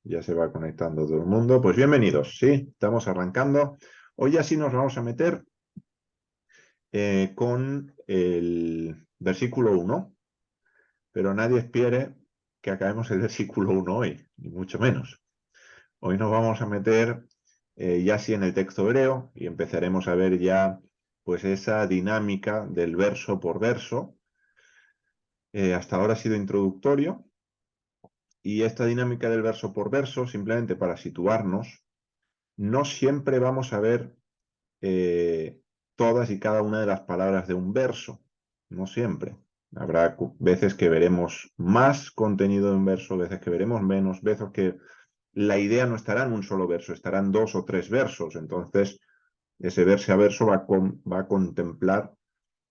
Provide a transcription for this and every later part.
Ya se va conectando todo el mundo. Pues bienvenidos, sí, estamos arrancando. Hoy ya sí nos vamos a meter con el versículo 1, pero nadie espere que acabemos el versículo 1 hoy, ni mucho menos. Hoy nos vamos a meter ya sí en el texto hebreo y empezaremos a ver ya pues esa dinámica del verso por verso. Hasta ahora ha sido introductorio y esta dinámica del verso por verso, simplemente para situarnos, no siempre vamos a ver todas y cada una de las palabras de un verso, no siempre. Habrá veces que veremos más contenido de un verso, veces que veremos menos, veces que la idea no estará en un solo verso, estará en 2 o 3 versos. Entonces, ese verso a verso va a contemplar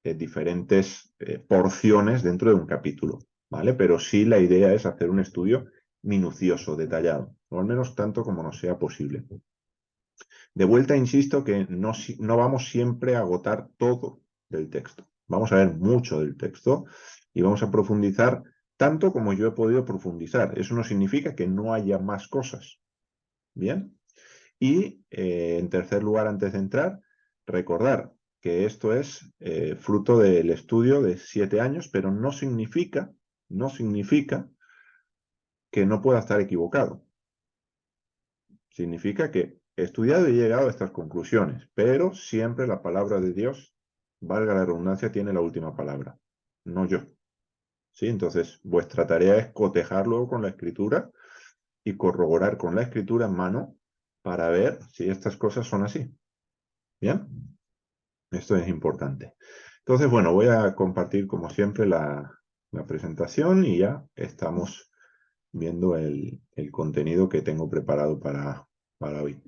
diferentes porciones dentro de un capítulo, ¿vale? Pero sí la idea es hacer un estudio minucioso, detallado, o al menos tanto como nos sea posible. De vuelta, insisto que no vamos siempre a agotar todo del texto. Vamos a ver mucho del texto y vamos a profundizar tanto como yo he podido profundizar. Eso no significa que no haya más cosas. ¿Bien? Y en tercer lugar, antes de entrar, recordar que esto es fruto del estudio de 7 años, pero no significa que no pueda estar equivocado. Significa que he estudiado y he llegado a estas conclusiones, pero siempre la palabra de Dios, valga la redundancia, tiene la última palabra, no yo. ¿Sí? Entonces, vuestra tarea es cotejar luego con la Escritura y corroborar con la Escritura en mano para ver si estas cosas son así. ¿Bien? Esto es importante. Entonces, bueno, voy a compartir como siempre la presentación y ya estamos viendo el contenido que tengo preparado para hoy.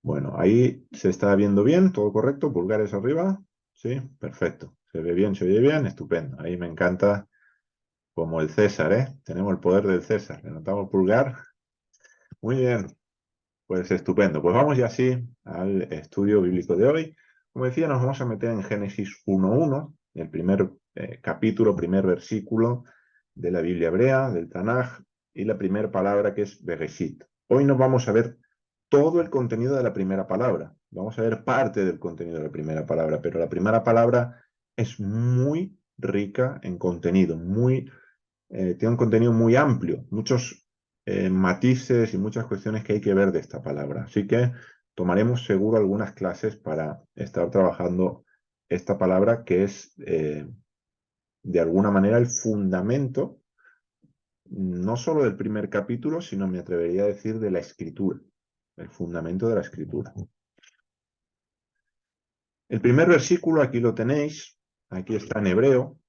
Bueno, ahí se está viendo bien, todo correcto, pulgares arriba. Sí, perfecto. Se ve bien, se oye bien, estupendo. Ahí me encanta como el César, ¿eh? Tenemos el poder del César. Le notamos pulgar. Muy bien, pues estupendo. Pues vamos ya así al estudio bíblico de hoy. Como decía, nos vamos a meter en Génesis 1:1, el primer capítulo, primer versículo de la Biblia hebrea, del Tanaj, y la primera palabra que es Bereshit. Hoy nos vamos a ver todo el contenido de la primera palabra. Vamos a ver parte del contenido de la primera palabra, pero la primera palabra es muy rica en contenido, tiene un contenido muy amplio, muchos matices y muchas cuestiones que hay que ver de esta palabra. Así que tomaremos seguro algunas clases para estar trabajando esta palabra que es de alguna manera el fundamento no solo del primer capítulo, sino me atrevería a decir de la escritura, el fundamento de la escritura. El primer versículo aquí lo tenéis, aquí está en hebreo,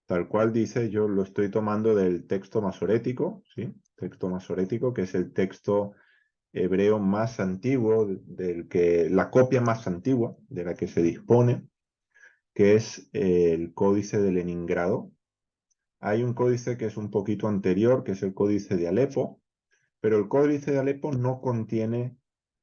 tal cual dice, yo lo estoy tomando del texto masorético, ¿sí? Texto masorético, que es el texto hebreo más antiguo, la copia más antigua de la que se dispone, que es el Códice de Leningrado. Hay un códice que es un poquito anterior, que es el Códice de Alepo, pero el Códice de Alepo no contiene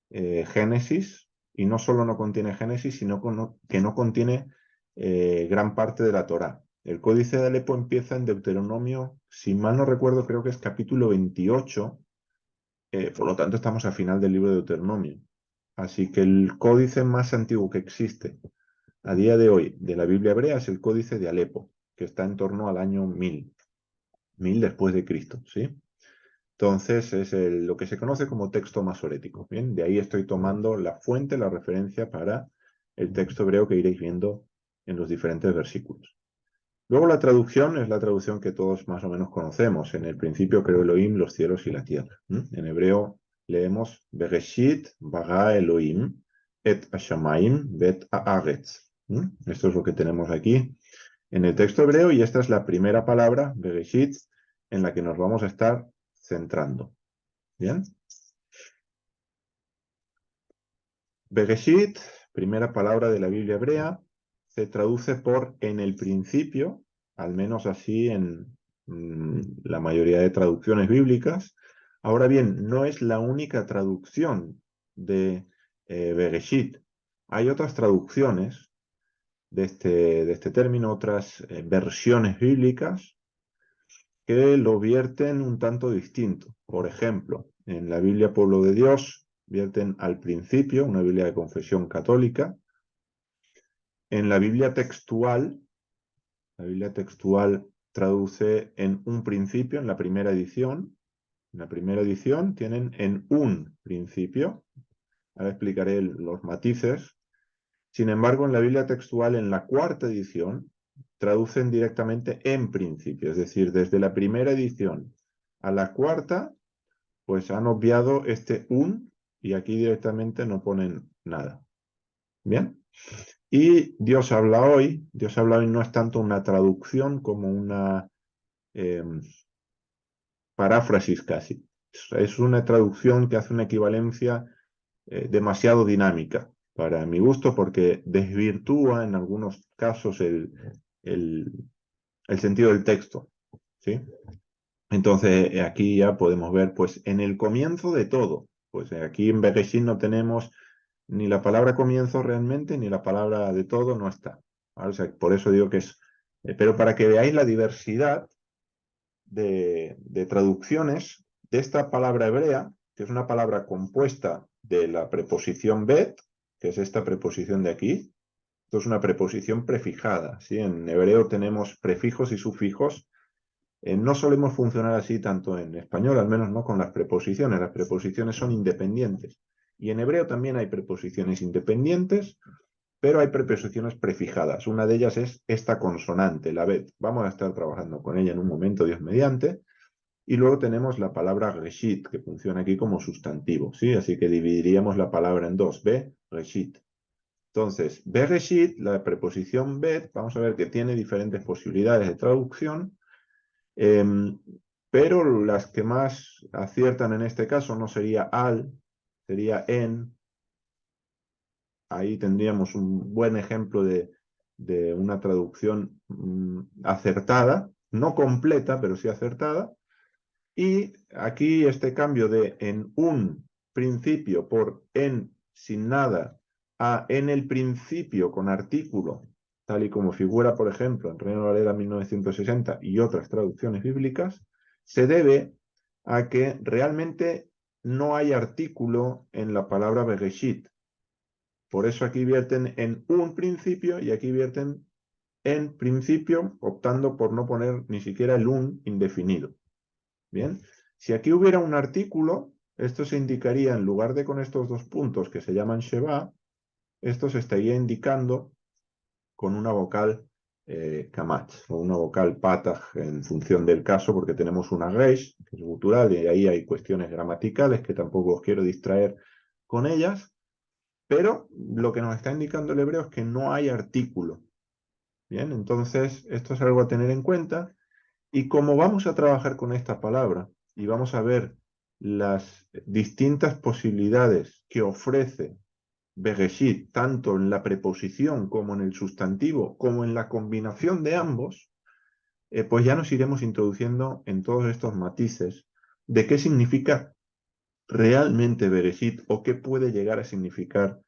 Génesis, y no solo no contiene Génesis, sino que no contiene gran parte de la Torá. El Códice de Alepo empieza en Deuteronomio, si mal no recuerdo, creo que es capítulo 28, por lo tanto estamos al final del libro de Deuteronomio. Así que el códice más antiguo que existe a día de hoy de la Biblia hebrea es el Códice de Alepo, que está en torno al año 1000 después de Cristo, ¿sí? Entonces es lo que se conoce como texto masorético. Bien, de ahí estoy tomando la fuente, la referencia para el texto hebreo que iréis viendo en los diferentes versículos. Luego la traducción es la traducción que todos más o menos conocemos. En el principio creó Elohim los cielos y la tierra. En hebreo leemos Bereshit bara Elohim et hashamayim vet haaretz. Esto es lo que tenemos aquí en el texto hebreo y esta es la primera palabra, Bereshit, en la que nos vamos a estar centrando. ¿Bien? Bereshit, primera palabra de la Biblia hebrea, se traduce por en el principio, al menos así en la mayoría de traducciones bíblicas. Ahora bien, no es la única traducción de Bereshit. Hay otras traducciones de este término, otras versiones bíblicas que lo vierten un tanto distinto. Por ejemplo, en la Biblia Pueblo de Dios vierten al principio, una Biblia de confesión católica. En la Biblia textual traduce en un principio, en la primera edición. En la primera edición tienen en un principio. Ahora explicaré los matices. Sin embargo, en la Biblia textual, en la cuarta edición, traducen directamente en principio. Es decir, desde la primera edición a la cuarta, pues han obviado este un y aquí directamente no ponen nada. ¿Bien? Y Dios habla hoy no es tanto una traducción como una paráfrasis casi. Es una traducción que hace una equivalencia demasiado dinámica para mi gusto porque desvirtúa en algunos casos el, el sentido del texto, ¿sí? Entonces aquí ya podemos ver, pues en el comienzo de todo, pues aquí en Bereshit no tenemos ni la palabra comienzo realmente, ni la palabra de todo no está. ¿Vale? O sea, por eso digo que es, pero para que veáis la diversidad de traducciones de esta palabra hebrea, que es una palabra compuesta de la preposición bet, que es esta preposición de aquí. Esto es una preposición prefijada, ¿sí? En hebreo tenemos prefijos y sufijos. No solemos funcionar así tanto en español, al menos no con las preposiciones. Las preposiciones son independientes. Y en hebreo también hay preposiciones independientes, pero hay preposiciones prefijadas. Una de ellas es esta consonante, la bet. Vamos a estar trabajando con ella en un momento, Dios mediante. Y luego tenemos la palabra reshit, que funciona aquí como sustantivo, ¿sí? Así que dividiríamos la palabra en dos, be, reshit. Entonces, bereshit, la preposición bet, vamos a ver que tiene diferentes posibilidades de traducción, pero las que más aciertan en este caso no sería al, sería en. Ahí tendríamos un buen ejemplo de una traducción acertada, no completa, pero sí acertada. Y aquí este cambio de en un principio por en sin nada a en el principio con artículo, tal y como figura, por ejemplo, en Reina Valera 1960 y otras traducciones bíblicas, se debe a que realmente no hay artículo en la palabra Bereshit. Por eso aquí vierten en un principio y aquí vierten en principio, optando por no poner ni siquiera el un indefinido. Bien, si aquí hubiera un artículo, esto se indicaría, en lugar de con estos dos puntos que se llaman Sheba, esto se estaría indicando con una vocal Kamat o una vocal Patach en función del caso, porque tenemos una Reish, que es gutural, y ahí hay cuestiones gramaticales que tampoco os quiero distraer con ellas, pero lo que nos está indicando el hebreo es que no hay artículo. Bien, entonces esto es algo a tener en cuenta. Y como vamos a trabajar con esta palabra y vamos a ver las distintas posibilidades que ofrece Bereshit, tanto en la preposición como en el sustantivo, como en la combinación de ambos, pues ya nos iremos introduciendo en todos estos matices de qué significa realmente Bereshit o qué puede llegar a significar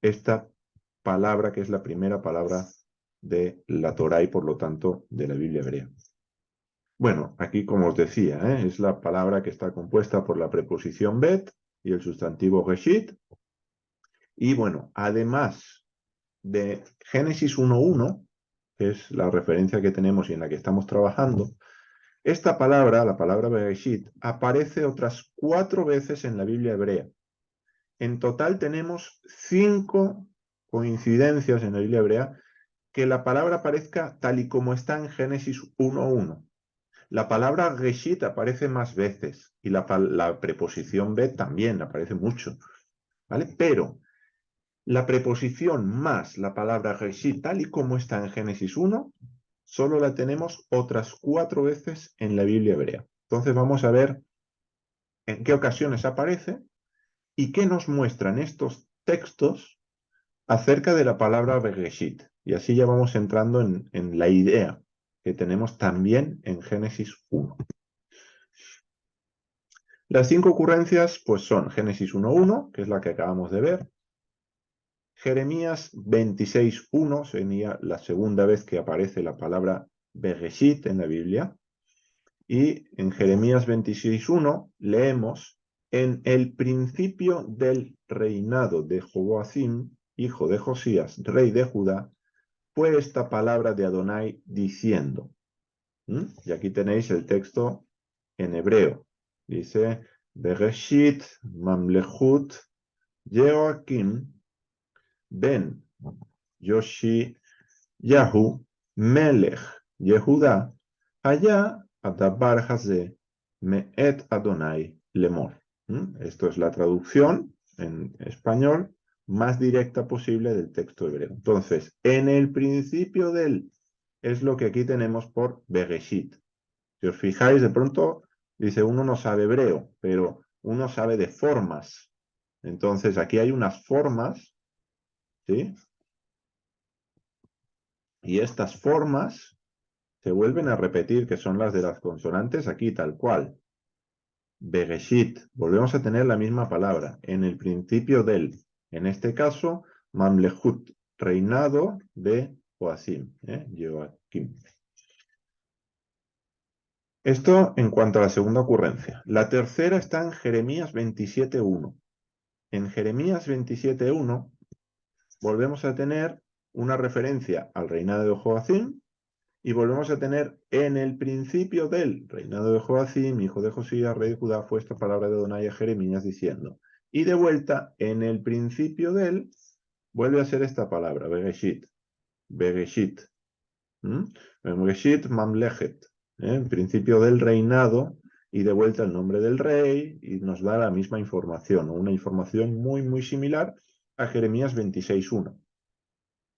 esta palabra que es la primera palabra de la Torá y por lo tanto de la Biblia hebrea. Bueno, aquí como os decía, es la palabra que está compuesta por la preposición bet y el sustantivo reshit. Y bueno, además de Génesis 1.1, que es la referencia que tenemos y en la que estamos trabajando, esta palabra, la palabra Bereshit, aparece otras 4 veces en la Biblia hebrea. En total tenemos 5 coincidencias en la Biblia hebrea que la palabra aparezca tal y como está en Génesis 1.1. La palabra reshit aparece más veces y la preposición bet también aparece mucho, ¿vale? Pero la preposición más la palabra reshit, tal y como está en Génesis 1, solo la tenemos otras 4 veces en la Biblia hebrea. Entonces vamos a ver en qué ocasiones aparece y qué nos muestran estos textos acerca de la palabra Bereshit. Y así ya vamos entrando en la idea que tenemos también en Génesis 1. Las 5 ocurrencias pues son Génesis 1.1, que es la que acabamos de ver. Jeremías 26.1 sería la segunda vez que aparece la palabra Bereshit en la Biblia. Y en Jeremías 26:1 leemos: en el principio del reinado de Joacim, hijo de Josías, rey de Judá, fue esta palabra de Adonai diciendo. Y aquí tenéis el texto en hebreo. Dice: Bereshit mamlechut Jehoakim ben Yoshiyahu melech Yehuda allá adabar hazeh me'et Adonai lemor. Esto es la traducción en español más directa posible del texto hebreo. Entonces, en el principio del es lo que aquí tenemos por Bereshit. Si os fijáis, de pronto dice, uno no sabe hebreo, pero uno sabe de formas. Entonces, aquí hay unas formas, ¿sí? Y estas formas se vuelven a repetir, que son las de las consonantes aquí, tal cual. Bereshit, volvemos a tener la misma palabra, en el principio del. En este caso, Mamlechut, reinado de Joacim, Joaquim. Esto en cuanto a la segunda ocurrencia. La tercera está en Jeremías 27:1. En Jeremías 27:1 volvemos a tener una referencia al reinado de Joacim y volvemos a tener en el principio del reinado de Joacim, hijo de Josías, rey de Judá, fue esta palabra de Adonai a Jeremías diciendo. Y de vuelta, en el principio del, vuelve a ser esta palabra, Bereshit. Bereshit. Bereshit mamlechet. En principio del reinado, y de vuelta el nombre del rey, y nos da la misma información, una información muy, muy similar a Jeremías 26:1.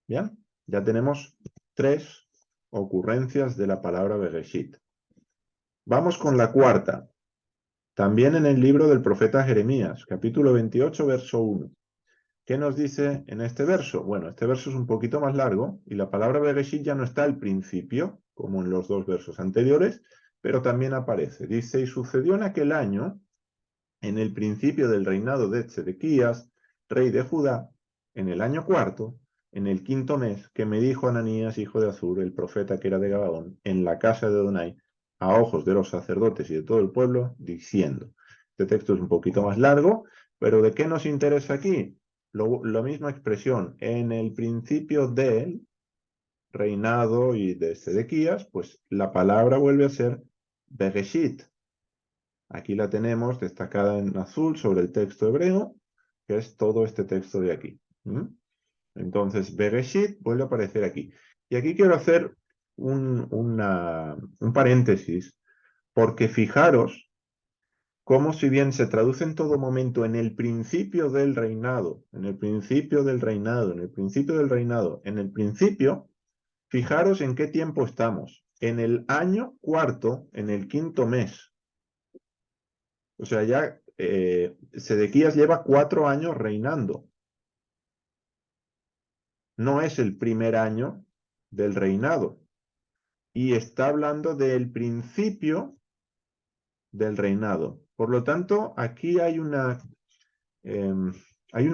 ¿Bien? Ya tenemos 3 ocurrencias de la palabra Bereshit. Vamos con la cuarta. También en el libro del profeta Jeremías, capítulo 28, verso 1. ¿Qué nos dice en este verso? Bueno, este verso es un poquito más largo y la palabra Bereshit ya no está al principio, como en los 2 versos anteriores, pero también aparece. Dice, y sucedió en aquel año, en el principio del reinado de Sedequías, rey de Judá, en el año 4, en el 5.º mes, que me dijo Ananías, hijo de Azur, el profeta que era de Gabaón, en la casa de Adonai, a ojos de los sacerdotes y de todo el pueblo, diciendo. Este texto es un poquito más largo, pero ¿de qué nos interesa aquí? La misma expresión, en el principio del reinado y de Sedequías, pues la palabra vuelve a ser Bereshit. Aquí la tenemos destacada en azul sobre el texto hebreo, que es todo este texto de aquí. Entonces, Bereshit vuelve a aparecer aquí. Y aquí quiero hacer un paréntesis, porque fijaros cómo si bien se traduce en todo momento en el principio del reinado, en el principio del reinado, en el principio del reinado, en el principio, fijaros en qué tiempo estamos. En el año 4, en el 5.º mes. O sea, ya Sedequías lleva 4 años reinando. No es el primer año del reinado. Y está hablando del principio del reinado. Por lo tanto, aquí hay una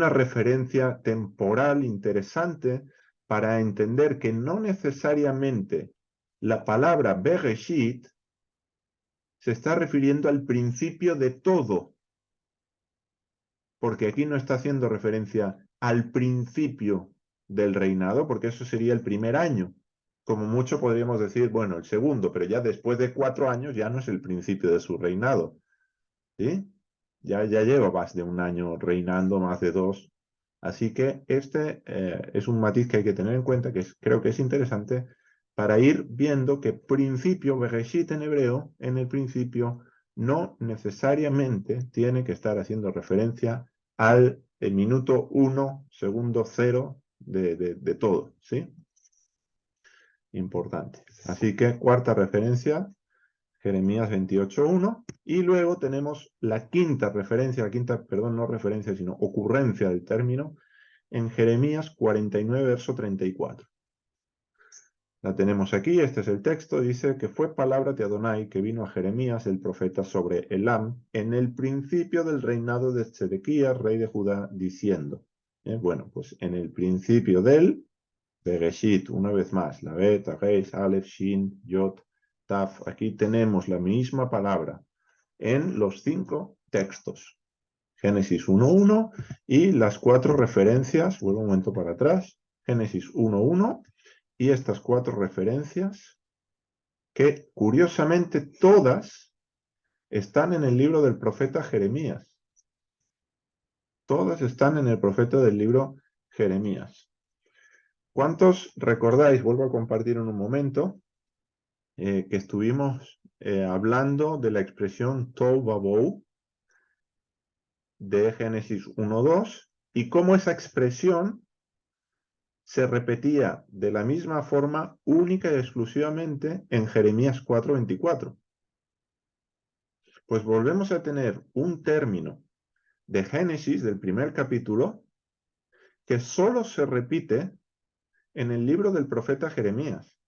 referencia temporal interesante para entender que no necesariamente la palabra Bereshit se está refiriendo al principio de todo, porque aquí no está haciendo referencia al principio del reinado, porque eso sería el primer año. Como mucho podríamos decir, bueno, el segundo, pero ya después de 4 años ya no es el principio de su reinado. ¿Sí? Ya lleva más de 1 año reinando, más de 2. Así que este es un matiz que hay que tener en cuenta, que creo que es interesante, para ir viendo que principio, Bereshit en hebreo, en el principio, no necesariamente tiene que estar haciendo referencia al minuto 1, segundo 0 de todo, ¿sí? Importante. Así que cuarta referencia, Jeremías 28:1, y luego tenemos la quinta referencia, perdón, no referencia, sino ocurrencia del término, en Jeremías 49, verso 34. La tenemos aquí, este es el texto, dice que fue palabra de Adonai que vino a Jeremías el profeta sobre Elam en el principio del reinado de Sedequías, rey de Judá, diciendo. Bueno, pues en el principio del Bereshit, una vez más, la Bet, Reis, Aleph, Shin, Yot, taf. Aquí tenemos la misma palabra en los 5 textos. Génesis 1.1 y las 4 referencias, vuelvo un momento para atrás, Génesis 1.1 y estas 4 referencias que curiosamente todas están en el libro del profeta Jeremías. Todas están en el profeta del libro Jeremías. ¿Cuántos recordáis? Vuelvo a compartir en un momento que estuvimos hablando de la expresión Tohu Vabou de Génesis 1.2 y cómo esa expresión se repetía de la misma forma única y exclusivamente en Jeremías 4.24. Pues volvemos a tener un término de Génesis, del primer capítulo, que solo se repite en el libro del profeta Jeremías.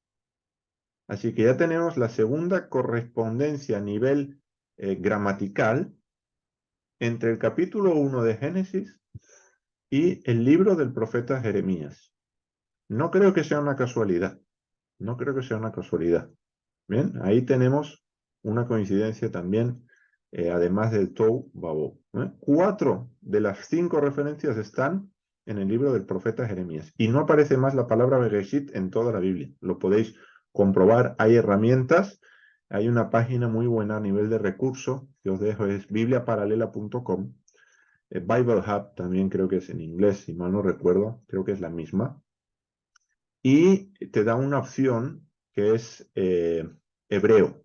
Así que ya tenemos la segunda correspondencia a nivel gramatical entre el capítulo 1 de Génesis y el libro del profeta Jeremías. No creo que sea una casualidad. No creo que sea una casualidad. Bien, ahí tenemos una coincidencia también, además del Tohu Vabou. 4 de las 5 referencias están en el libro del profeta Jeremías. Y no aparece más la palabra Bereshit en toda la Biblia. Lo podéis comprobar. Hay herramientas. Hay una página muy buena a nivel de recurso que os dejo, es bibliaparalela.com. Bible Hub también creo que es en inglés, si mal no recuerdo. Creo que es la misma. Y te da una opción que es hebreo.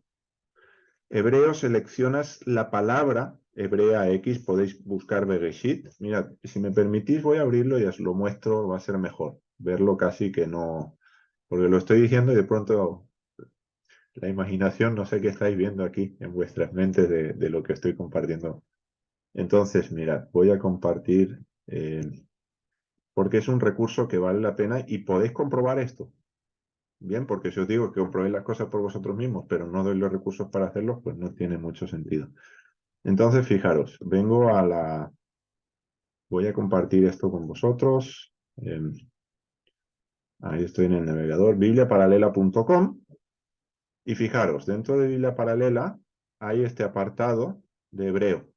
Hebreo, seleccionas la palabra hebrea X, podéis buscar Bereshit. Mirad, si me permitís voy a abrirlo y os lo muestro, va a ser mejor. Verlo casi que no, porque lo estoy diciendo y de pronto la imaginación, no sé qué estáis viendo aquí en vuestras mentes de lo que estoy compartiendo. Entonces, mirad, voy a compartir, porque es un recurso que vale la pena y podéis comprobar esto. Bien, porque si os digo que comprobéis las cosas por vosotros mismos, pero no doy los recursos para hacerlos, pues no tiene mucho sentido. Entonces, fijaros, voy a compartir esto con vosotros. Ahí estoy en el navegador, bibliaparalela.com. Y fijaros, dentro de Biblia Paralela hay este apartado de hebreo.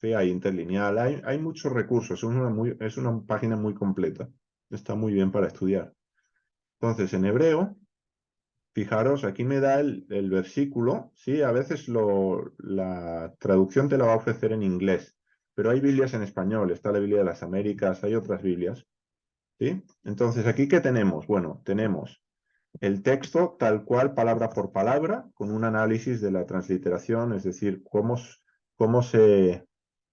Sí, hay interlineal, hay muchos recursos, es una página muy completa. Está muy bien para estudiar. Entonces, en hebreo, fijaros, aquí me da el versículo, ¿sí? A veces la traducción te la va a ofrecer en inglés, pero hay Biblias en español, está la Biblia de las Américas, hay otras Biblias, ¿sí? Entonces, ¿aquí qué tenemos? Bueno, tenemos el texto tal cual, palabra por palabra, con un análisis de la transliteración, es decir,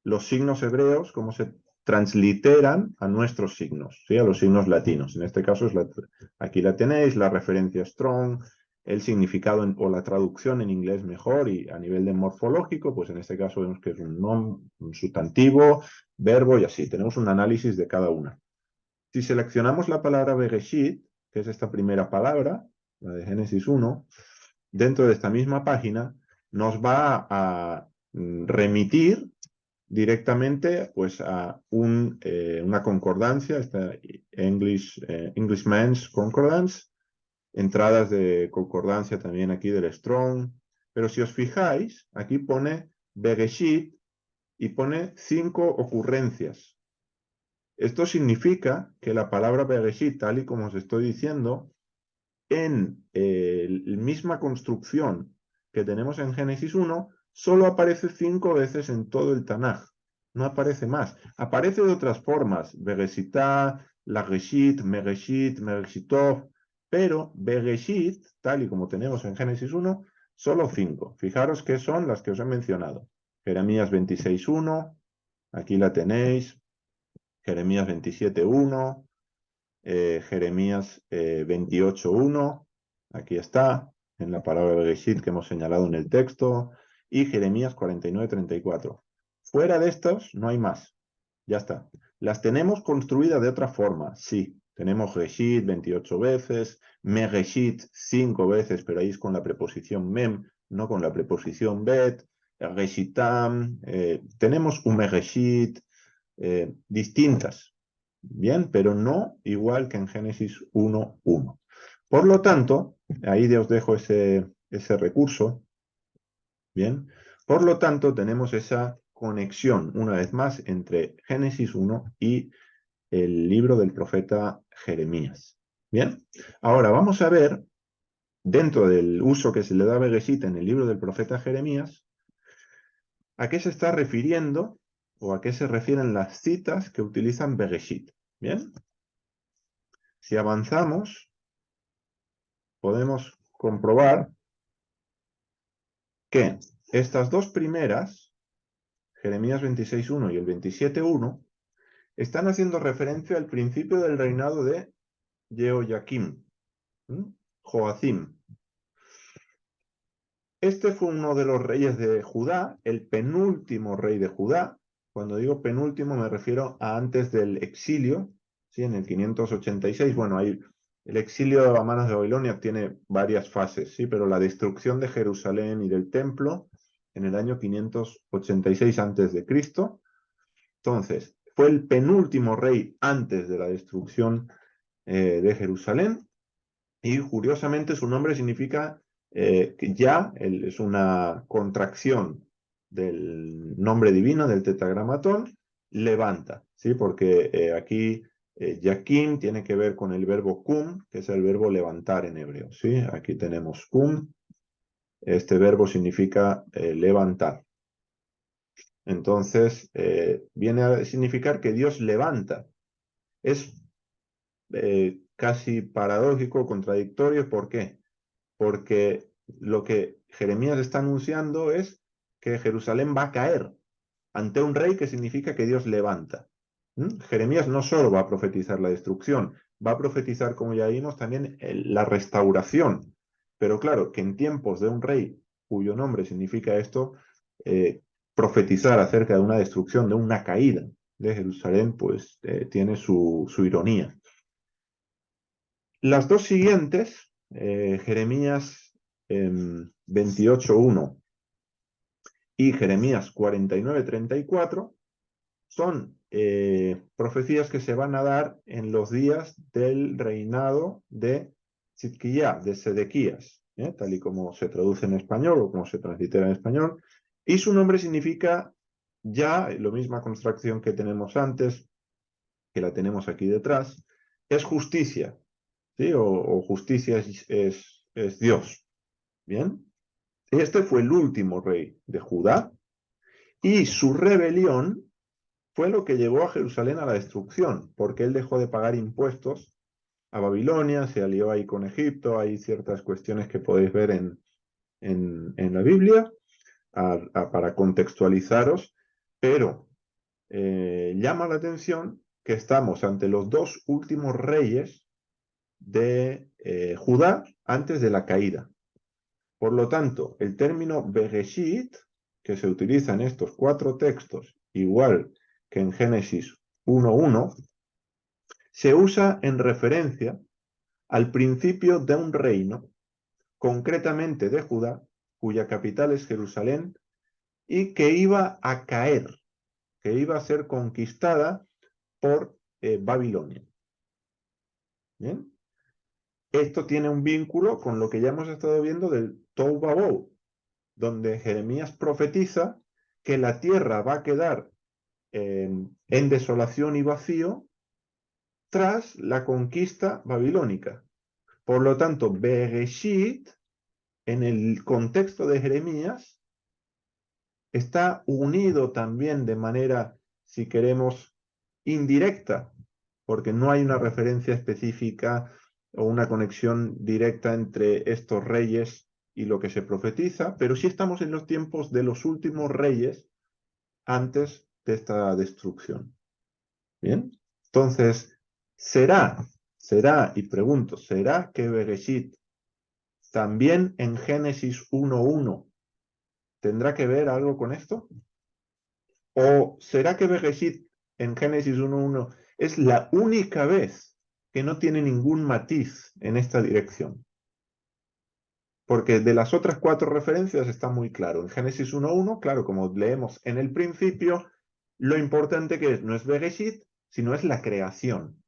los signos hebreos, cómo se transliteran a nuestros signos, ¿sí? A los signos latinos. En este caso, aquí la tenéis, la referencia Strong, el significado o la traducción en inglés mejor y a nivel de morfológico, pues en este caso vemos que es un sustantivo, verbo y así. Tenemos un análisis de cada una. Si seleccionamos la palabra Bereshit, que es esta primera palabra, la de Génesis 1, dentro de esta misma página, nos va a remitir directamente pues, a una concordancia, esta Englishman's Concordance, entradas de concordancia también aquí del Strong, pero si os fijáis, aquí pone Bereshit y pone 5 ocurrencias. Esto significa que la palabra Bereshit, tal y como os estoy diciendo, en la misma construcción que tenemos en Génesis 1, solo aparece 5 veces en todo el Tanaj. No aparece más. Aparece de otras formas. Bereshitá, Lageshit, Mereshit, Mereshitov. Pero Bereshit, tal y como tenemos en Génesis 1, solo 5. Fijaros que son las que os he mencionado. Jeremías 26.1, aquí la tenéis. Jeremías 27.1, Jeremías 28.1, aquí está, en la palabra Bereshit que hemos señalado en el texto, y Jeremías 49.34. Fuera de estos no hay más, ya está. Las tenemos construidas de otra forma, sí. Tenemos Reshit 28 veces, Mereshit 5 veces, pero ahí es con la preposición mem, no con la preposición bet, Reshitam, tenemos un Mereshit, distintas, bien, pero no igual que en Génesis 1.1. Por lo tanto, ahí os dejo ese ese recurso. Bien, por lo tanto tenemos esa conexión una vez más entre Génesis 1 y el libro del profeta Jeremías. Bien, ahora vamos a ver, dentro del uso que se le da a Bereshit en el libro del profeta Jeremías, a qué se está refiriendo o a qué se refieren las citas que utilizan Bereshit. Bien, si avanzamos, podemos comprobar que estas dos primeras, Jeremías 26.1 y el 27.1, están haciendo referencia al principio del reinado de Jehoiakim, Joacim. Este fue uno de los reyes de Judá, el penúltimo rey de Judá. Cuando digo penúltimo me refiero a antes del exilio, ¿sí? En el 586. Bueno, ahí el exilio a manos de Babilonia tiene varias fases, ¿sí? Pero la destrucción de Jerusalén y del templo en el año 586 antes de Cristo. Entonces, fue el penúltimo rey antes de la destrucción de Jerusalén, y curiosamente su nombre significa que es una contracción del nombre divino, del tetragramatón, levanta, ¿sí? Porque aquí Yaquín tiene que ver con el verbo kum, que es el verbo levantar en hebreo, ¿sí? Aquí tenemos kum, este verbo significa levantar. Entonces, viene a significar que Dios levanta. Es casi paradójico, contradictorio. ¿Por qué? Porque lo que Jeremías está anunciando es que Jerusalén va a caer ante un rey, que significa que Dios levanta. Jeremías no solo va a profetizar la destrucción, va a profetizar, como ya vimos, también la restauración. Pero claro, que en tiempos de un rey cuyo nombre significa esto, profetizar acerca de una destrucción, de una caída de Jerusalén, pues tiene su ironía. Las dos siguientes, Jeremías 28.1 y Jeremías 49.34, son profecías que se van a dar en los días del reinado de Tzidkiyah, de Sedequías, tal y como se traduce en español o como se translitera en español. Y su nombre significa ya, la misma construcción que tenemos antes, que la tenemos aquí detrás, es justicia, ¿sí? O justicia es Dios. Bien, este fue el último rey de Judá, y su rebelión fue lo que llevó a Jerusalén a la destrucción, porque él dejó de pagar impuestos a Babilonia, se alió ahí con Egipto. Hay ciertas cuestiones que podéis ver en la Biblia para contextualizaros, pero llama la atención que estamos ante los dos últimos reyes de Judá antes de la caída. Por lo tanto, el término Bereshit, que se utiliza en estos cuatro textos, igual que en Génesis 1.1, se usa en referencia al principio de un reino, concretamente de Judá, cuya capital es Jerusalén, y que iba a caer, que iba a ser conquistada por Babilonia. ¿Bien? Esto tiene un vínculo con lo que ya hemos estado viendo del Tohu Vavohu, donde Jeremías profetiza que la tierra va a quedar en desolación y vacío tras la conquista babilónica. Por lo tanto, Bereshit, en el contexto de Jeremías, está unido también de manera, si queremos, indirecta, porque no hay una referencia específica o una conexión directa entre estos reyes y lo que se profetiza, pero sí estamos en los tiempos de los últimos reyes antes de esta destrucción. Bien, entonces, será, y pregunto, ¿será que Bereshit también en Génesis 1.1 tendrá que ver algo con esto? ¿O será que Bereshit en Génesis 1.1 es la única vez que no tiene ningún matiz en esta dirección? Porque de las otras cuatro referencias está muy claro. En Génesis 1.1, claro, como leemos en el principio, lo importante que es, no es Bereshit, sino es la creación.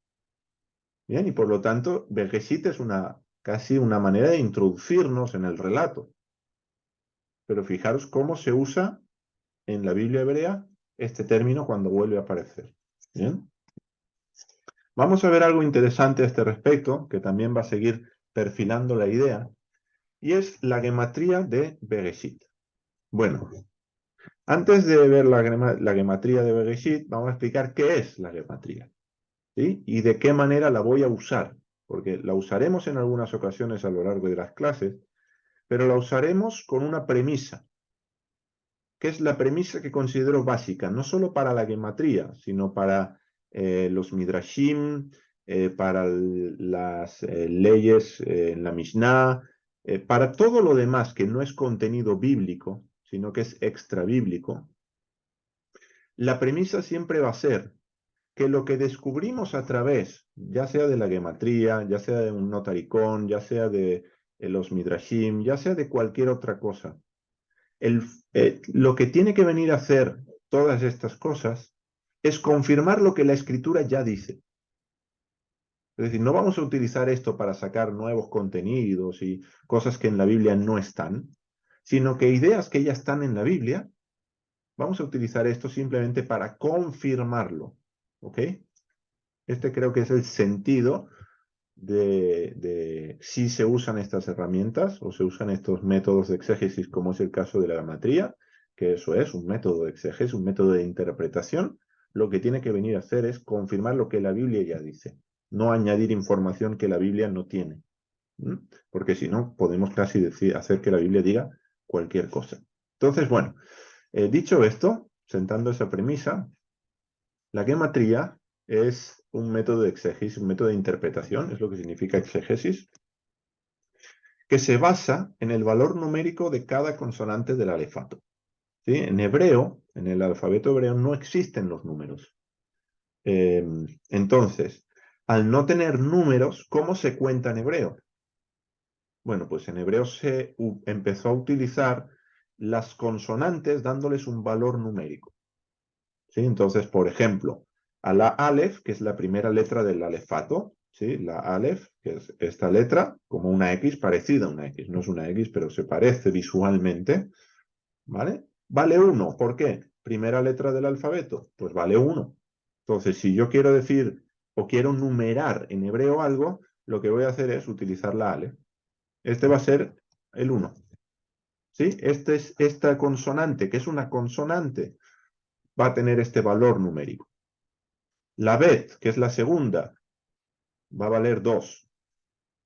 Bien, y por lo tanto, Bereshit es una casi una manera de introducirnos en el relato. Pero fijaros cómo se usa en la Biblia hebrea este término cuando vuelve a aparecer. ¿Bien? Vamos a ver algo interesante a este respecto, que también va a seguir perfilando la idea, y es la gematría de Bereshit. Bueno, antes de ver la gematría de Bereshit, vamos a explicar qué es la gematría, ¿sí? Y de qué manera la voy a usar, porque la usaremos en algunas ocasiones a lo largo de las clases, pero la usaremos con una premisa, que es la premisa que considero básica, no solo para la gematría, sino para los midrashim, para las leyes en la Mishnah, para todo lo demás que no es contenido bíblico, sino que es extra bíblico. La premisa siempre va a ser que lo que descubrimos a través, ya sea de la gematría, ya sea de un notaricón, ya sea de los midrashim, ya sea de cualquier otra cosa, lo que tiene que venir a hacer todas estas cosas es confirmar lo que la escritura ya dice. Es decir, no vamos a utilizar esto para sacar nuevos contenidos y cosas que en la Biblia no están, sino que ideas que ya están en la Biblia, vamos a utilizar esto simplemente para confirmarlo. ¿Ok? Este creo que es el sentido de si se usan estas herramientas o se usan estos métodos de exégesis, como es el caso de la gematría, que eso es un método de exégesis, un método de interpretación. Lo que tiene que venir a hacer es confirmar lo que la Biblia ya dice, no añadir información que la Biblia no tiene. ¿Mm? Porque si no, podemos casi hacer que la Biblia diga cualquier cosa. Entonces, bueno, dicho esto, sentando esa premisa, la gematría es un método de exégesis, un método de interpretación, es lo que significa exégesis, que se basa en el valor numérico de cada consonante del alefato. ¿Sí? En hebreo, en el alfabeto hebreo, no existen los números. Entonces, al no tener números, ¿cómo se cuenta en hebreo? Bueno, pues en hebreo se empezó a utilizar las consonantes dándoles un valor numérico. ¿Sí? Entonces, por ejemplo, a la Aleph, que es la primera letra del alefato, ¿sí? La Aleph, que es esta letra, como una X, parecida a una X, no es una X, pero se parece visualmente, ¿vale? Vale 1, ¿por qué? Primera letra del alfabeto, pues vale 1. Entonces, si yo quiero decir o quiero numerar en hebreo algo, lo que voy a hacer es utilizar la Aleph. Este va a ser el 1. ¿Sí? Esta consonante, que es una consonante, va a tener este valor numérico. La Bet, que es la segunda, va a valer 2.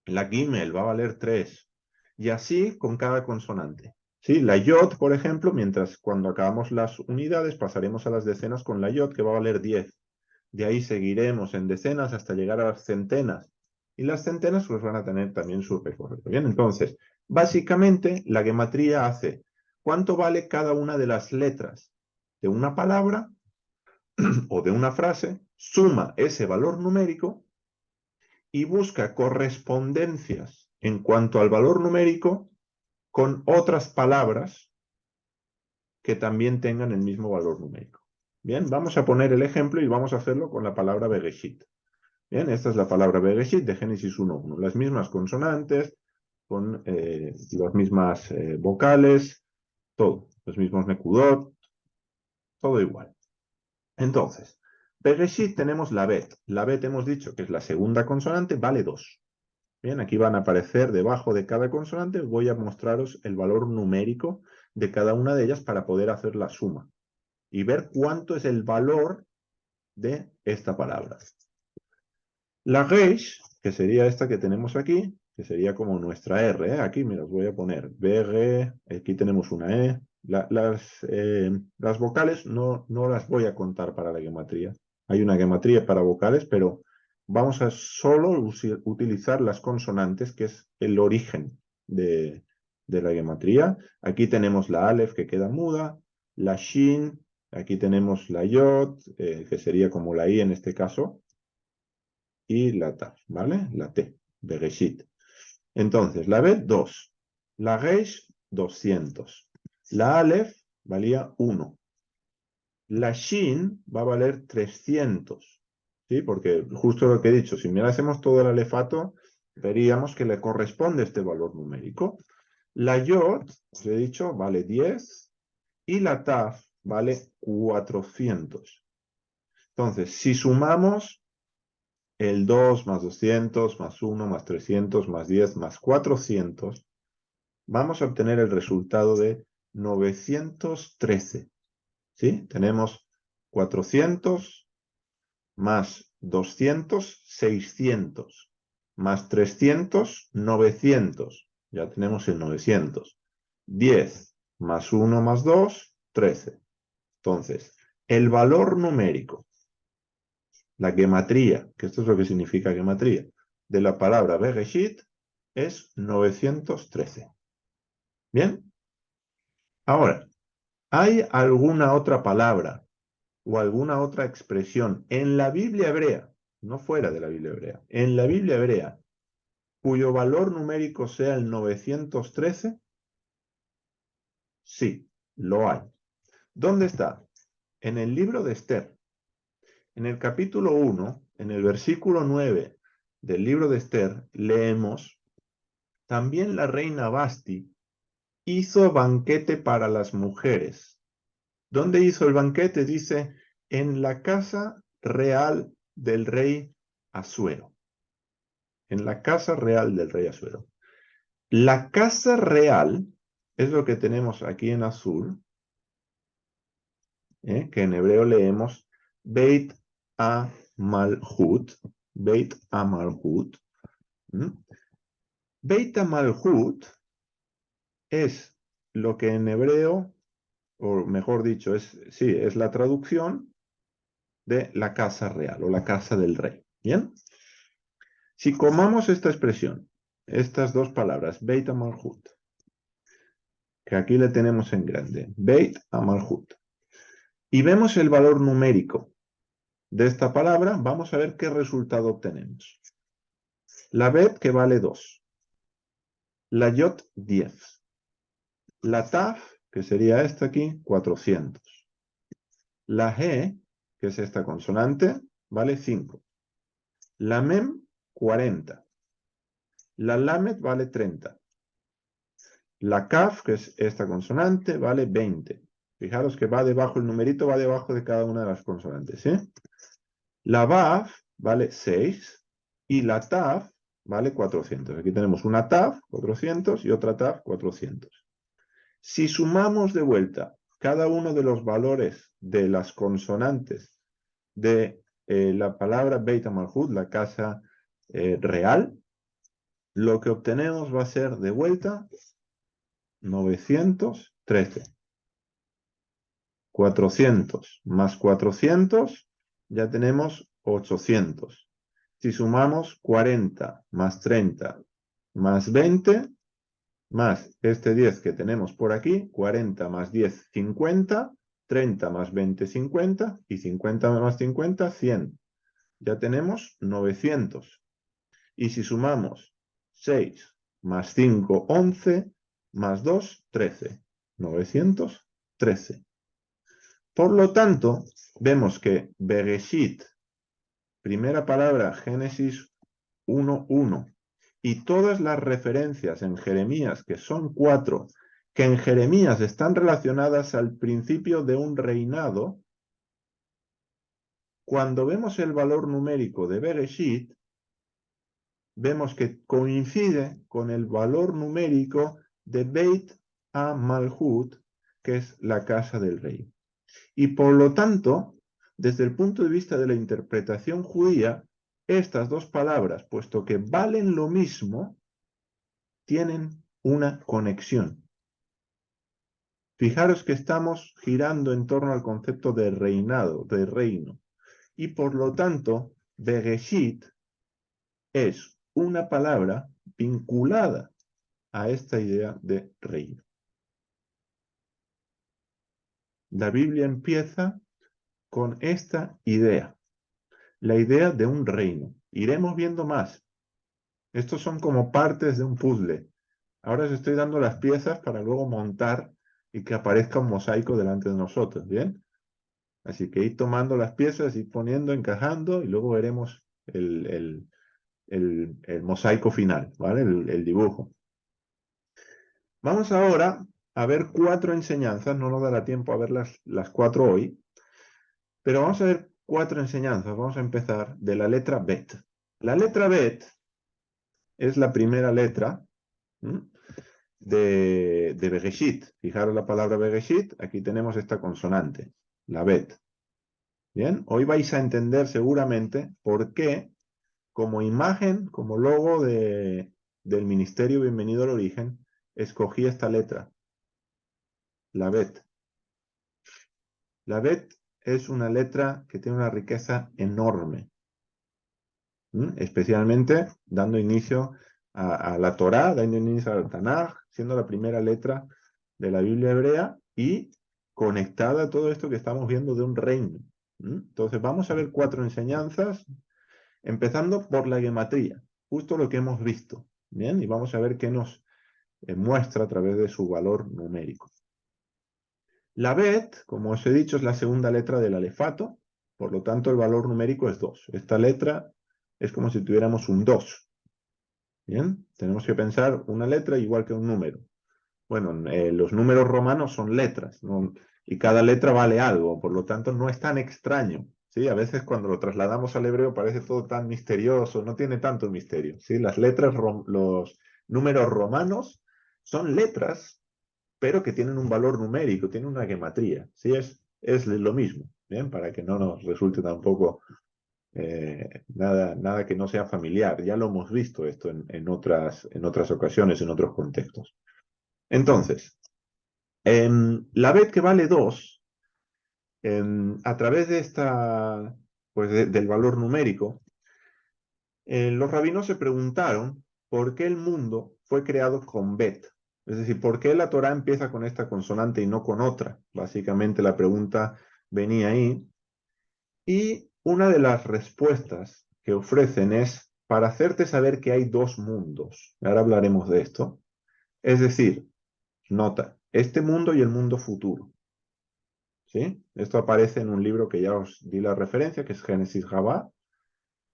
La Gimel va a valer 3. Y así con cada consonante. ¿Sí? La Yod, por ejemplo, mientras cuando acabamos las unidades pasaremos a las decenas con la Yod, que va a valer 10. De ahí seguiremos en decenas hasta llegar a las centenas. Y las centenas pues van a tener también su recorrido. Bien, entonces, básicamente la gematría hace cuánto vale cada una de las letras de una palabra o de una frase, suma ese valor numérico y busca correspondencias en cuanto al valor numérico con otras palabras que también tengan el mismo valor numérico. Bien, vamos a poner el ejemplo y vamos a hacerlo con la palabra Bereshit. Bien, esta es la palabra Bereshit de Génesis 1.1. Las mismas consonantes, con las mismas vocales, todo, los mismos nekudot, todo igual. Entonces, Bereshit tenemos la Bet. La Bet hemos dicho que es la segunda consonante, vale 2. Bien, aquí van a aparecer debajo de cada consonante, voy a mostraros el valor numérico de cada una de ellas para poder hacer la suma y ver cuánto es el valor de esta palabra. La Reish, que sería esta que tenemos aquí, que sería como nuestra R, ¿eh? Aquí me las voy a poner, BR, aquí tenemos una E. Las vocales no las voy a contar para la gematría. Hay una gematría para vocales, pero vamos a solo utilizar las consonantes, que es el origen de la gematría. Aquí tenemos la Aleph, que queda muda, la Shin, aquí tenemos la Yod, que sería como la I en este caso, y la Taf, ¿vale? La T, Bereshit. Entonces, la Bet, 2. La Reish, 200. La Aleph valía 1. La Shin va a valer 300. ¿Sí? Porque justo lo que he dicho, si mirásemos todo el alefato, veríamos que le corresponde este valor numérico. La yod, os he dicho, vale 10 y la taf vale 400. Entonces, si sumamos el 2 más 200 más 1 más 300 más 10 más 400, vamos a obtener el resultado de 913. ¿Sí? Tenemos 400 más 200, 600, más 300, 900. Ya tenemos el 900. 10 más 1 más 2, 13. Entonces, el valor numérico, la gematría, que esto es lo que significa gematría, de la palabra Bereshit es 913. ¿Bien? Ahora, ¿hay alguna otra palabra o alguna otra expresión en la Biblia hebrea, no fuera de la Biblia hebrea, en la Biblia hebrea, cuyo valor numérico sea el 913? Sí, lo hay. ¿Dónde está? En el libro de Esther. En el capítulo 1, en el versículo 9 del libro de Esther, leemos: también la reina Basti hizo banquete para las mujeres. ¿Dónde hizo el banquete? Dice, en la casa real del rey Asuero. En la casa real del rey Asuero. La casa real es lo que tenemos aquí en azul, que en hebreo leemos Beit HaMalhut. Beit HaMalhut. Beit HaMalhut es lo que en hebreo, o mejor dicho, es la traducción de la casa real o la casa del rey. ¿Bien? Si comamos esta expresión, estas dos palabras, Beit HaMalhut, que aquí le tenemos en grande, Beit HaMalhut, y vemos el valor numérico de esta palabra, vamos a ver qué resultado obtenemos. La Bet, que vale 2. La Yot, 10. La Taf, que sería esta aquí, 400. La G, que es esta consonante, vale 5. La Mem, 40. La Lamet vale 30. La Kaf, que es esta consonante, vale 20. Fijaros que va debajo, el numerito va debajo de cada una de las consonantes, ¿sí? La Baf vale 6 y la Taf vale 400. Aquí tenemos una Taf, 400, y otra Taf, 400. Si sumamos de vuelta cada uno de los valores de las consonantes de la palabra Beit HaMalhut, la casa real, lo que obtenemos va a ser de vuelta 913. 400 más 400, ya tenemos 800. Si sumamos 40 más 30 más 20, más este 10 que tenemos por aquí, 40 más 10, 50, 30 más 20, 50, y 50 más 50, 100. Ya tenemos 900. Y si sumamos 6 más 5, 11, más 2, 13. 913. Por lo tanto, vemos que Bereshit, primera palabra, Génesis 1:1, y todas las referencias en Jeremías, que son 4, que en Jeremías están relacionadas al principio de un reinado, cuando vemos el valor numérico de Bereshit, vemos que coincide con el valor numérico de Beit HaMalhut, que es la casa del rey. Y por lo tanto, desde el punto de vista de la interpretación judía, estas dos palabras, puesto que valen lo mismo, tienen una conexión. Fijaros que estamos girando en torno al concepto de reinado, de reino. Y por lo tanto, Bereshit es una palabra vinculada a esta idea de reino. La Biblia empieza con esta idea, la idea de un reino. Iremos viendo más. Estos son como partes de un puzzle. Ahora os estoy dando las piezas para luego montar y que aparezca un mosaico delante de nosotros, ¿bien? Así que ir tomando las piezas, ir poniendo, encajando, y luego veremos el mosaico final, ¿vale? El dibujo. Vamos ahora a ver 4 enseñanzas, no nos dará tiempo a ver las 4 hoy, pero vamos a ver 4 enseñanzas. Vamos a empezar de la letra Bet. La letra Bet es la primera letra de Bereshit. Fijaros la palabra Bereshit, aquí tenemos esta consonante, la Bet. Bien, hoy vais a entender seguramente por qué, como imagen, como logo del Ministerio Bienvenido al Origen, escogí esta letra, la Bet. La Bet es una letra que tiene una riqueza enorme, especialmente dando inicio a la Torá, dando inicio al Tanaj, siendo la primera letra de la Biblia hebrea y conectada a todo esto que estamos viendo de un reino. Entonces vamos a ver 4 enseñanzas, empezando por la gematría, justo lo que hemos visto. Bien, y vamos a ver qué nos muestra a través de su valor numérico. La Bet, como os he dicho, es la segunda letra del alefato, por lo tanto el valor numérico es 2. Esta letra es como si tuviéramos un 2. Bien, tenemos que pensar una letra igual que un número. Bueno, los números romanos son letras, ¿no? Y cada letra vale algo, por lo tanto no es tan extraño. ¿Sí? A veces cuando lo trasladamos al hebreo parece todo tan misterioso, no tiene tanto misterio. ¿Sí? Las letras, los números romanos son letras, pero que tienen un valor numérico, tienen una gematría. ¿Sí? Es lo mismo, ¿bien? Para que no nos resulte tampoco nada que no sea familiar. Ya lo hemos visto esto en otras ocasiones, en otros contextos. Entonces, la Bet que vale 2, a través de esta, pues del valor numérico, los rabinos se preguntaron por qué el mundo fue creado con Bet. Es decir, ¿por qué la Torá empieza con esta consonante y no con otra? Básicamente la pregunta venía ahí. Y una de las respuestas que ofrecen es para hacerte saber que hay 2 mundos. Ahora hablaremos de esto. Es decir, nota, este mundo y el mundo futuro. ¿Sí? Esto aparece en un libro que ya os di la referencia, que es Génesis Javá,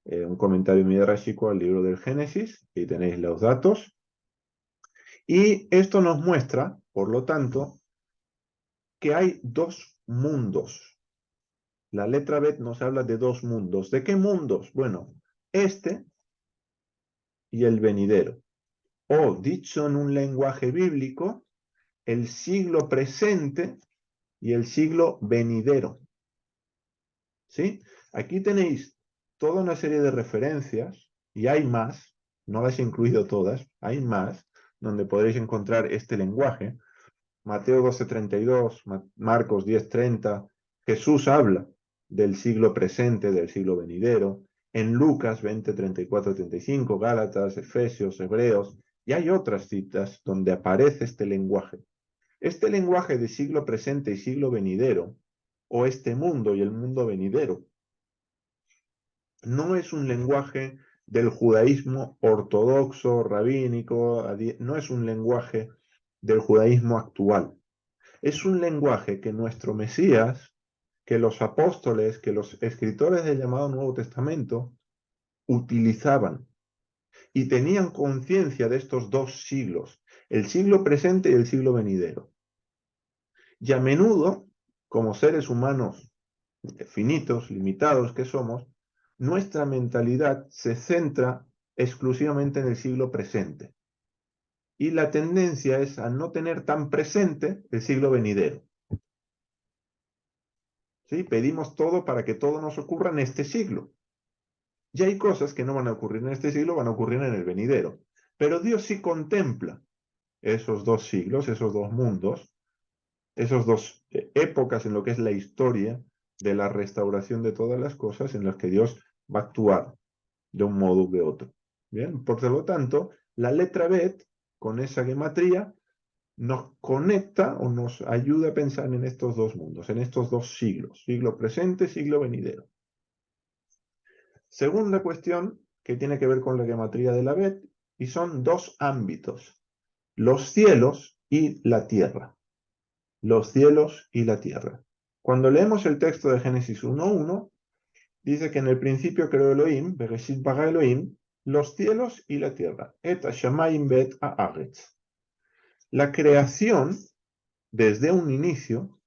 un comentario midrashico al libro del Génesis, y tenéis los datos. Y esto nos muestra, por lo tanto, que hay 2 mundos. La letra Bet nos habla de 2 mundos. ¿De qué mundos? Bueno, este y el venidero. O, dicho en un lenguaje bíblico, el siglo presente y el siglo venidero. ¿Sí? Aquí tenéis toda una serie de referencias, y hay más, no las he incluido todas, hay más, donde podréis encontrar este lenguaje. Mateo 12:32, Marcos 10:30, Jesús habla del siglo presente, del siglo venidero. En Lucas 20:34-35, Gálatas, Efesios, Hebreos, y hay otras citas donde aparece este lenguaje. Este lenguaje de siglo presente y siglo venidero, o este mundo y el mundo venidero, no es un lenguaje del judaísmo ortodoxo, rabínico, no es un lenguaje del judaísmo actual. Es un lenguaje que nuestro Mesías, que los apóstoles, que los escritores del llamado Nuevo Testamento utilizaban y tenían conciencia de estos 2 siglos, el siglo presente y el siglo venidero. Y a menudo, como seres humanos finitos, limitados que somos, nuestra mentalidad se centra exclusivamente en el siglo presente. Y la tendencia es a no tener tan presente el siglo venidero. ¿Sí? Pedimos todo para que todo nos ocurra en este siglo. Y hay cosas que no van a ocurrir en este siglo, van a ocurrir en el venidero. Pero Dios sí contempla esos 2 siglos, esos 2 mundos, esos 2 épocas en lo que es la historia de la restauración de todas las cosas en las que Dios va a actuar de un modo u de otro. Bien, por lo tanto, la letra Bet, con esa gematría, nos conecta o nos ayuda a pensar en estos 2 mundos, en estos 2 siglos, siglo presente, siglo venidero. Segunda cuestión que tiene que ver con la gematría de la Bet, y son 2 ámbitos, los cielos y la tierra. Los cielos y la tierra. Cuando leemos el texto de Génesis 1:1, dice que en el principio creó Elohim, Bereshit bara Elohim, los cielos y la tierra. Et hashamayim bet haaretz. La creación, desde un inicio,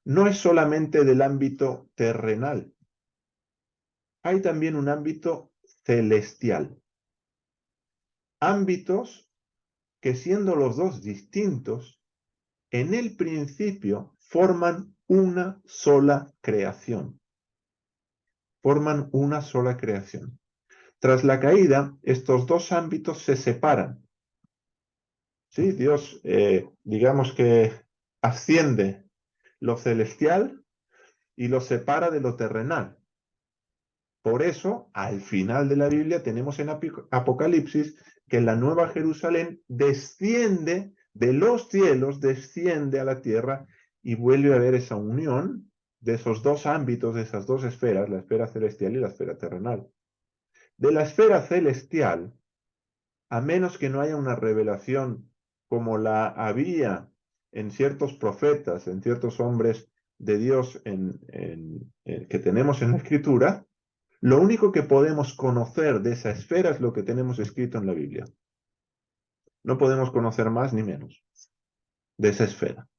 no es solamente del ámbito terrenal. Hay también un ámbito celestial. Ámbitos que, siendo los dos distintos, en el principio forman una sola creación. Forman una sola creación. Tras la caída, estos dos ámbitos se separan. ¿Sí? Dios, digamos que asciende lo celestial y lo separa de lo terrenal. Por eso, al final de la Biblia tenemos en Apocalipsis que la Nueva Jerusalén desciende de los cielos, desciende a la tierra y vuelve a haber esa unión de esos dos ámbitos, de esas dos esferas, la esfera celestial y la esfera terrenal. De la esfera celestial, a menos que no haya una revelación como la había en ciertos profetas, en ciertos hombres de Dios que tenemos en la Escritura, lo único que podemos conocer de esa esfera es lo que tenemos escrito en la Biblia. No podemos conocer más ni menos de esa esfera.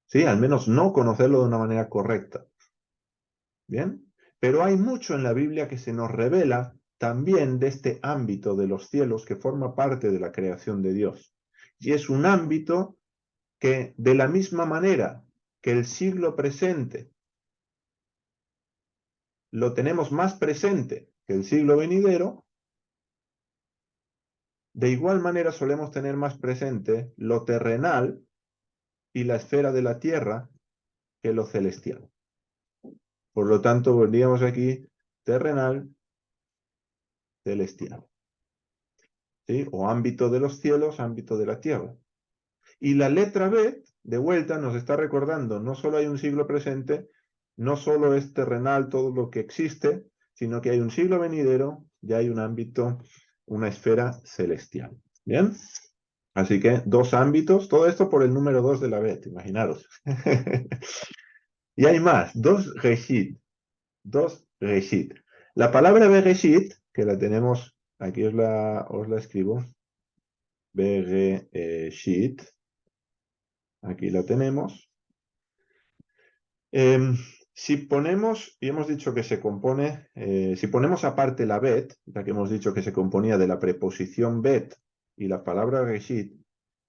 ¿Sí? Al menos no conocerlo de una manera correcta. ¿Bien? Pero hay mucho en la Biblia que se nos revela también de este ámbito de los cielos que forma parte de la creación de Dios. Y es un ámbito que, de la misma manera que el siglo presente lo tenemos más presente que el siglo venidero, de igual manera solemos tener más presente lo terrenal y la esfera de la tierra que lo celestial. Por lo tanto, veríamos aquí terrenal, celestial. ¿Sí? O ámbito de los cielos, ámbito de la tierra. Y la letra B, de vuelta, nos está recordando, no solo hay un siglo presente, no solo es terrenal todo lo que existe, sino que hay un siglo venidero, ya hay un ámbito, una esfera celestial. ¿Bien? Así que dos ámbitos, todo esto por el número 2 de la Bet, imaginaros. Y hay más, dos Reshit. La palabra Bereshit, que la tenemos, aquí os la escribo, Bereshit, aquí la tenemos. Si ponemos, y hemos dicho que se compone, si ponemos aparte la bet, ya que hemos dicho que se componía de la preposición bet y la palabra reshit,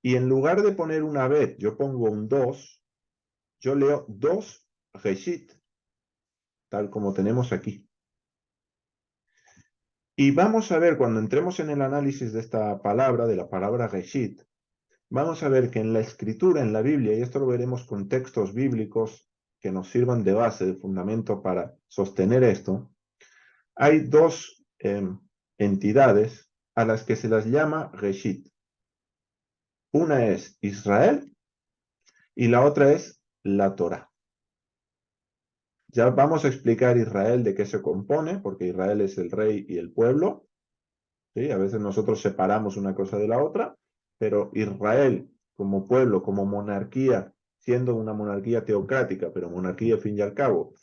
y en lugar de poner una bet, yo pongo un dos, yo leo dos reshit, tal como tenemos aquí. Y vamos a ver, cuando entremos en el análisis de esta palabra, de la palabra reshit, vamos a ver que en la escritura, en la Biblia, y esto lo veremos con textos bíblicos que nos sirvan de base, de fundamento para sostener esto, hay dos entidades a las que se las llama Reshit. Una es Israel y la otra es la Torá. Ya vamos a explicar Israel de qué se compone, porque Israel es el rey y el pueblo. ¿Sí? A veces nosotros separamos una cosa de la otra, pero Israel como pueblo, como monarquía, siendo una monarquía teocrática, pero monarquía al fin y al cabo,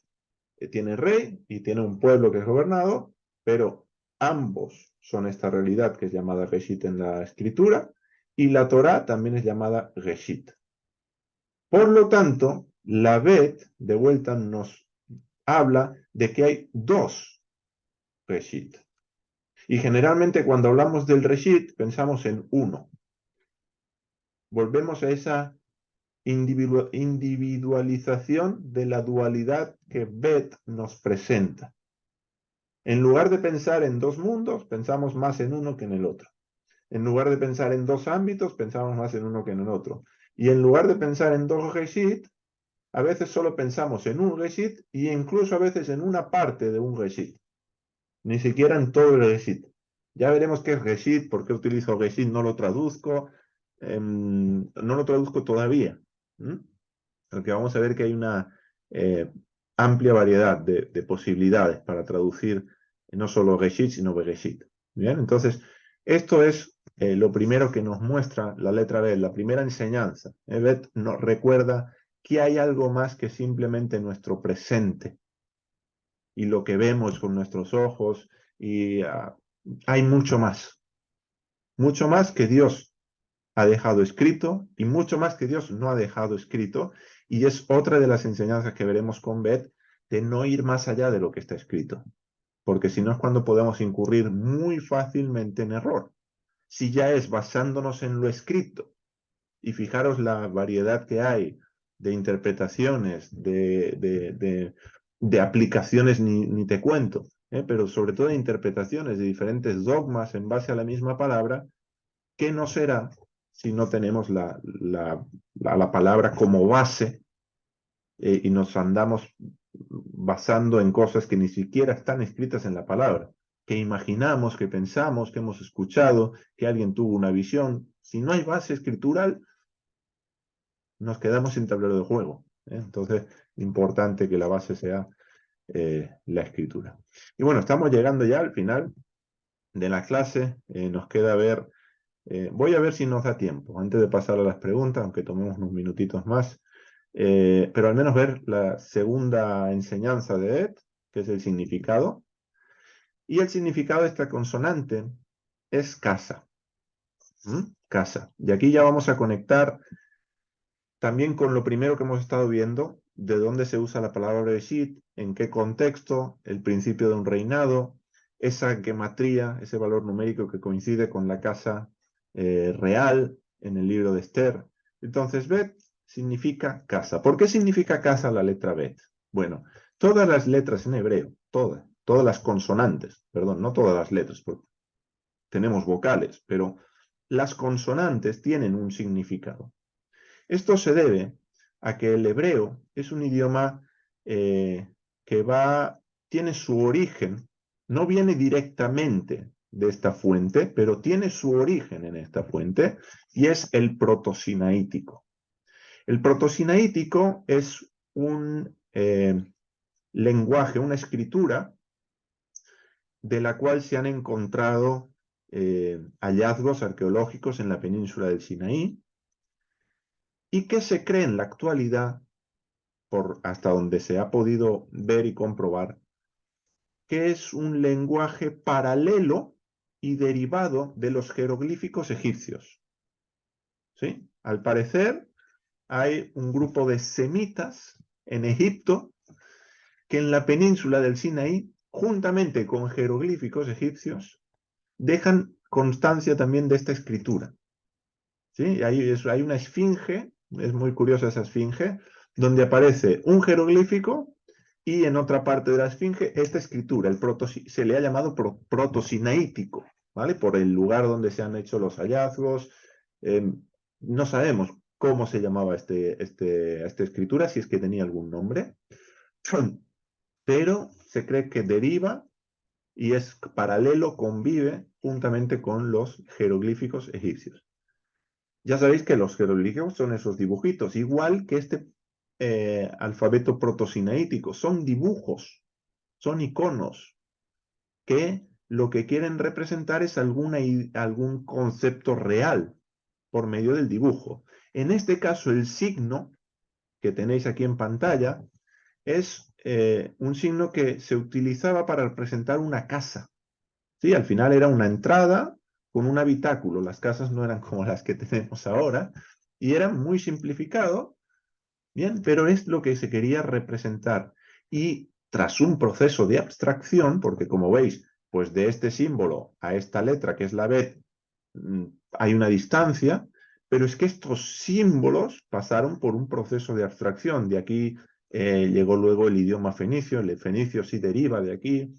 tiene rey y tiene un pueblo que es gobernado, pero ambos son esta realidad que es llamada Reshit en la escritura, y la Torá también es llamada Reshit. Por lo tanto, la Bet, de vuelta, nos habla de que hay dos Reshit. Y generalmente cuando hablamos del Reshit pensamos en uno. Volvemos a esa individualización de la dualidad que Bet nos presenta. En lugar de pensar en dos mundos, pensamos más en uno que en el otro. En lugar de pensar en dos ámbitos, pensamos más en uno que en el otro. Y en lugar de pensar en dos Reshit, a veces solo pensamos en un Reshit y incluso a veces en una parte de un Reshit. Ni siquiera en todo el Reshit. Ya veremos qué es Reshit, por qué utilizo Reshit, no lo traduzco. No lo traduzco todavía. Porque vamos a ver que hay una amplia variedad de posibilidades para traducir no solo Reshit, sino Bereshit. Bien, entonces, esto es lo primero que nos muestra la letra B, la primera enseñanza. Bet nos recuerda que hay algo más que simplemente nuestro presente y lo que vemos con nuestros ojos y hay mucho más que Dios ha dejado escrito y mucho más que Dios no ha dejado escrito. Y es otra de las enseñanzas que veremos con Beth, de no ir más allá de lo que está escrito, porque si no es cuando podemos incurrir muy fácilmente en error. Si ya es basándonos en lo escrito, y fijaros la variedad que hay de interpretaciones, de aplicaciones, ni te cuento, pero sobre todo de interpretaciones de diferentes dogmas en base a la misma palabra, ¿qué no será si no tenemos la palabra como base y nos andamos basando en cosas que ni siquiera están escritas en la palabra, que imaginamos, que pensamos, que hemos escuchado, que alguien tuvo una visión? Si no hay base escritural, nos quedamos sin tablero de juego. Entonces, importante que la base sea la escritura. Y bueno, estamos llegando ya al final de la clase. Nos queda ver, voy a ver si nos da tiempo, antes de pasar a las preguntas, aunque tomemos unos minutitos más, pero al menos ver la segunda enseñanza de Ed, que es el significado. Y el significado de esta consonante es casa. Casa. Y aquí ya vamos a conectar también con lo primero que hemos estado viendo, de dónde se usa la palabra Bereshit, en qué contexto, el principio de un reinado, esa gematría, ese valor numérico que coincide con la casa real en el libro de Esther. Entonces, Bet significa casa. ¿Por qué significa casa la letra Bet? Bueno, todas las letras en hebreo, todas las consonantes, perdón, no todas las letras, porque tenemos vocales, pero las consonantes tienen un significado. Esto se debe a que el hebreo es un idioma que tiene su origen, no viene directamente de esta fuente, pero tiene su origen en esta fuente, y es el protosinaítico. El protosinaítico es un lenguaje, una escritura, de la cual se han encontrado hallazgos arqueológicos en la península del Sinaí, y que se cree en la actualidad, hasta donde se ha podido ver y comprobar, que es un lenguaje paralelo y derivado de los jeroglíficos egipcios. ¿Sí? Al parecer, hay un grupo de semitas en Egipto que en la península del Sinaí, juntamente con jeroglíficos egipcios, dejan constancia también de esta escritura. ¿Sí? Hay una esfinge, es muy curiosa esa esfinge, donde aparece un jeroglífico y en otra parte de la esfinge esta escritura, se le ha llamado protosinaítico, ¿vale? Por el lugar donde se han hecho los hallazgos. No sabemos cómo se llamaba esta escritura, si es que tenía algún nombre, pero se cree que deriva y es paralelo, convive juntamente con los jeroglíficos egipcios. Ya sabéis que los jeroglíficos son esos dibujitos, igual que este alfabeto protosinaítico. Son dibujos, son iconos que lo que quieren representar es algún concepto real por medio del dibujo. En este caso, el signo que tenéis aquí en pantalla es un signo que se utilizaba para representar una casa. ¿Sí? Al final era una entrada con un habitáculo. Las casas no eran como las que tenemos ahora y era muy simplificado, bien, pero es lo que se quería representar. Y tras un proceso de abstracción, porque como veis, pues de este símbolo a esta letra, que es la Bet, hay una distancia, pero es que estos símbolos pasaron por un proceso de abstracción. De aquí llegó luego el idioma fenicio, el fenicio sí deriva de aquí.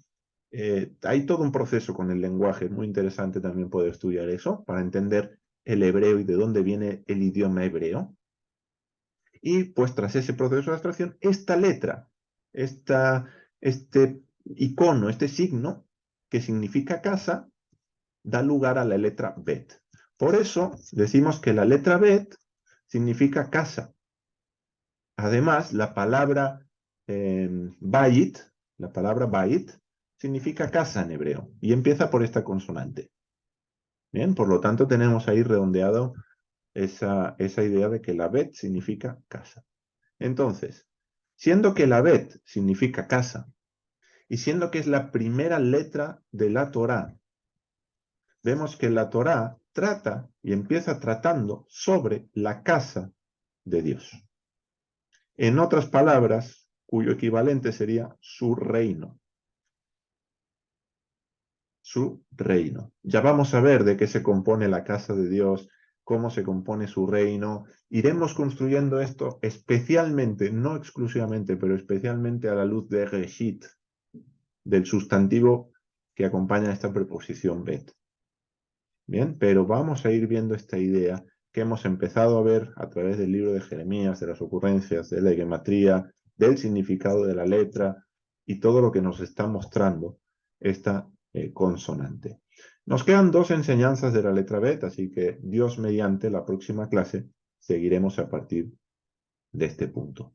Hay todo un proceso con el lenguaje, es muy interesante también poder estudiar eso para entender el hebreo y de dónde viene el idioma hebreo. Y pues tras ese proceso de abstracción, esta letra, este icono, este signo que significa casa, da lugar a la letra Bet. Por eso decimos que la letra Bet significa casa. Además, Bayit, la palabra Bayit, significa casa en hebreo y empieza por esta consonante. Bien, por lo tanto tenemos ahí redondeado esa idea de que la Bet significa casa. Entonces, siendo que la Bet significa casa y siendo que es la primera letra de la Torá vemos que la Torá trata y empieza tratando sobre la casa de Dios. En otras palabras, cuyo equivalente sería su reino. Su reino. Ya vamos a ver de qué se compone la casa de Dios, cómo se compone su reino. Iremos construyendo esto especialmente, no exclusivamente, pero especialmente a la luz de Reshit, del sustantivo que acompaña esta preposición bet. Bien, pero vamos a ir viendo esta idea que hemos empezado a ver a través del libro de Jeremías, de las ocurrencias, de la gematría, del significado de la letra y todo lo que nos está mostrando esta consonante. Nos quedan 2 enseñanzas de la letra bet, así que Dios mediante la próxima clase seguiremos a partir de este punto.